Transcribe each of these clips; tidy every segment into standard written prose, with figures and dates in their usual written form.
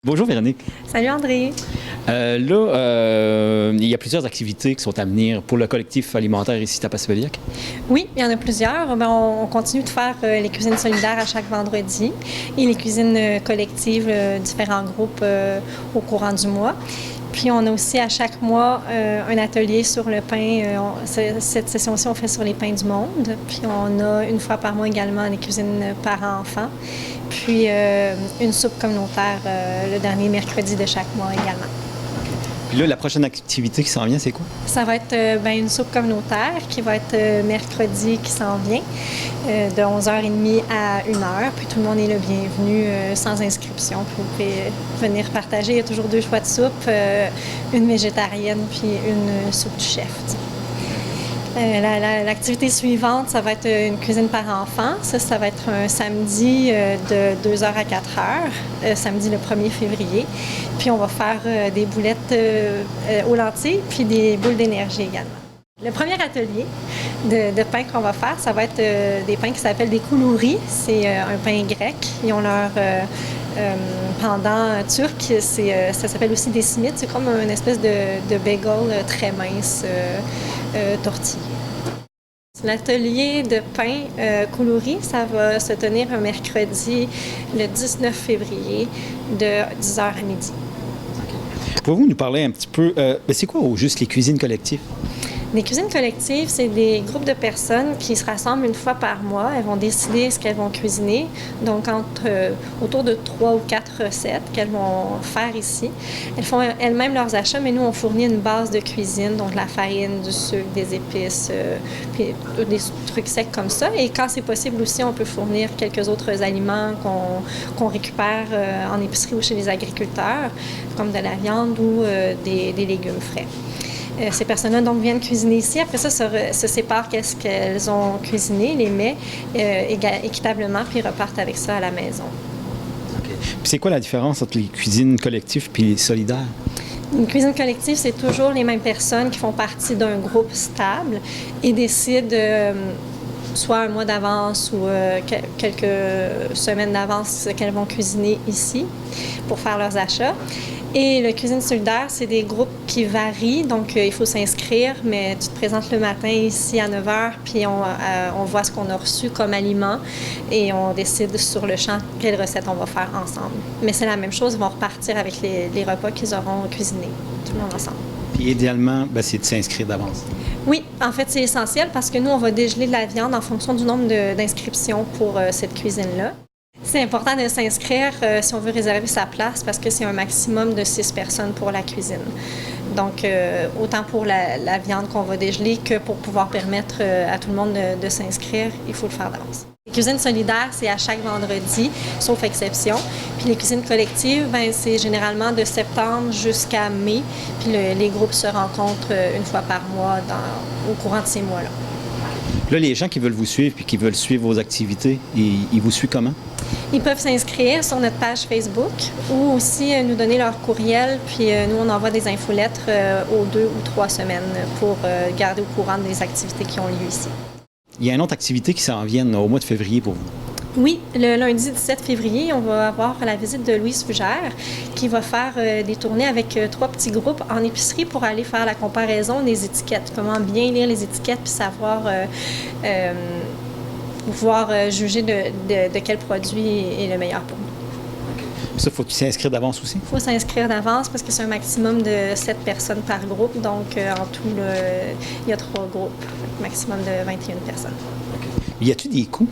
Bonjour Véronique. Salut André. Il y a plusieurs activités qui sont à venir pour le collectif alimentaire ici à Passaveliac. Oui, il y en a plusieurs. On continue de faire les cuisines solidaires à chaque vendredi et les cuisines collectives, différents groupes au courant du mois. Puis on a aussi à chaque mois un atelier sur le pain. Cette session-ci, on fait sur les pains du monde. Puis on a une fois par mois également les cuisines parents-enfants. Puis une soupe communautaire le dernier mercredi de chaque mois également. Puis là, la prochaine activité qui s'en vient, c'est quoi? Ça va être une soupe communautaire qui va être mercredi qui s'en vient, de 11h30 à 1h. Puis tout le monde est le bienvenu sans inscription. Puis vous pouvez venir partager. Il y a toujours 2 choix de soupe, une végétarienne puis une soupe du chef. L'activité suivante, ça va être une cuisine par enfant. Ça va être un samedi de 2h à 4h, samedi le 1er février. Puis on va faire des boulettes aux lentilles puis des boules d'énergie également. Le premier atelier de pain qu'on va faire, ça va être des pains qui s'appellent des koulouri. C'est un pain grec. Ils ont leur pendant turc, ça s'appelle aussi des simit. C'est comme une espèce de bagel très mince tortillé. L'atelier de pain koulouri, ça va se tenir un mercredi le 19 février de 10h à midi. Pouvez-vous nous parler un petit peu, c'est quoi au juste les cuisines collectives? Les cuisines collectives, c'est des groupes de personnes qui se rassemblent une fois par mois. Elles vont décider ce qu'elles vont cuisiner. Donc, autour de 3 ou 4 recettes qu'elles vont faire ici. Elles font elles-mêmes leurs achats, mais nous, on fournit une base de cuisine, donc de la farine, du sucre, des épices, puis des trucs secs comme ça. Et quand c'est possible aussi, on peut fournir quelques autres aliments qu'on récupère en épicerie ou chez les agriculteurs, comme de la viande ou des légumes frais. Ces personnes-là donc viennent cuisiner ici. Après ça, se séparent qu'est-ce qu'elles ont cuisiné, les mets équitablement, puis repartent avec ça à la maison. OK. Puis c'est quoi la différence entre les cuisines collectives puis les solidaires? Une cuisine collective, c'est toujours les mêmes personnes qui font partie d'un groupe stable et décident soit un mois d'avance ou quelques semaines d'avance qu'elles vont cuisiner ici pour faire leurs achats. Et le cuisine solidaire, c'est des groupes qui varient, donc il faut s'inscrire, mais tu te présentes le matin ici à 9h, puis on voit ce qu'on a reçu comme aliment et on décide sur le champ quelle recette on va faire ensemble. Mais c'est la même chose, ils vont repartir avec les repas qu'ils auront cuisinés, tout le monde ensemble. Puis idéalement, c'est de s'inscrire d'avance. Oui, en fait, c'est essentiel parce que nous, on va dégeler de la viande en fonction du nombre d'inscriptions pour cette cuisine-là. C'est important de s'inscrire si on veut réserver sa place parce que c'est un maximum de 6 personnes pour la cuisine. Donc, autant pour la viande qu'on va dégeler que pour pouvoir permettre à tout le monde de s'inscrire, il faut le faire d'avance. Les cuisines solidaires, c'est à chaque vendredi, sauf exception. Puis les cuisines collectives, c'est généralement de septembre jusqu'à mai. Puis les groupes se rencontrent une fois par mois au courant de ces mois-là. Là, les gens qui veulent vous suivre et qui veulent suivre vos activités, ils vous suivent comment? Ils peuvent s'inscrire sur notre page Facebook ou aussi nous donner leur courriel, puis nous, on envoie des infolettres aux 2 ou 3 semaines pour garder au courant des activités qui ont lieu ici. Il y a une autre activité qui s'en vient au mois de février pour vous. Oui, le lundi 17 février, on va avoir la visite de Louise Fugère qui va faire des tournées avec 3 petits groupes en épicerie pour aller faire la comparaison des étiquettes. Comment bien lire les étiquettes puis savoir pouvoir juger de quel produit est le meilleur pour nous. Ça, faut s'inscrire d'avance aussi? Il faut s'inscrire d'avance parce que c'est un maximum de 7 personnes par groupe. Donc, en tout, il y a 3 groupes, maximum de 21 personnes. Okay. Y a-t-il des coûts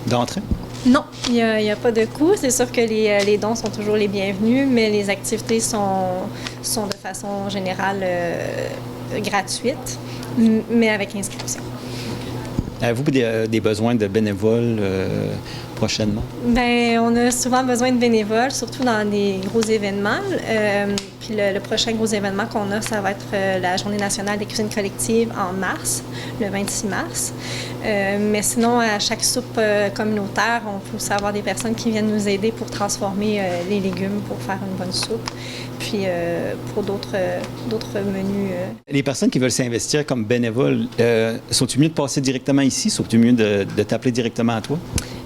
d'entrée? Non, il n'y a pas de coût. C'est sûr que les dons sont toujours les bienvenus, mais les activités sont de façon générale gratuites, mais avec inscription. Avez-vous des besoins de bénévoles prochainement? Bien, on a souvent besoin de bénévoles, surtout dans des gros événements. Puis le prochain gros événement qu'on a, ça va être la Journée nationale des cuisines collectives en mars, le 26 mars. Mais sinon, à chaque soupe communautaire, on peut aussi avoir des personnes qui viennent nous aider pour transformer les légumes pour faire une bonne soupe. Puis pour d'autres menus. Les personnes qui veulent s'investir comme bénévoles, sont-ils mieux de passer directement ici? Sont-ils mieux de t'appeler directement à toi?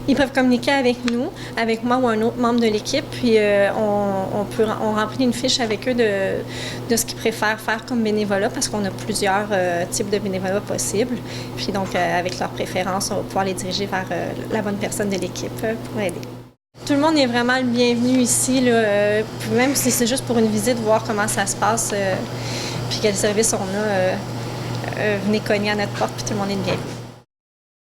Ils peuvent communiquer avec nous, avec moi ou un autre membre de l'équipe, puis on remplit une fiche avec eux de ce qu'ils préfèrent faire comme bénévolat, parce qu'on a plusieurs types de bénévolat possibles. Puis donc, avec leurs préférences, on va pouvoir les diriger vers la bonne personne de l'équipe pour aider. Tout le monde est vraiment le bienvenu ici, là, même si c'est juste pour une visite, voir comment ça se passe, puis quel service on a. Venez cogner à notre porte, puis tout le monde est le bienvenu.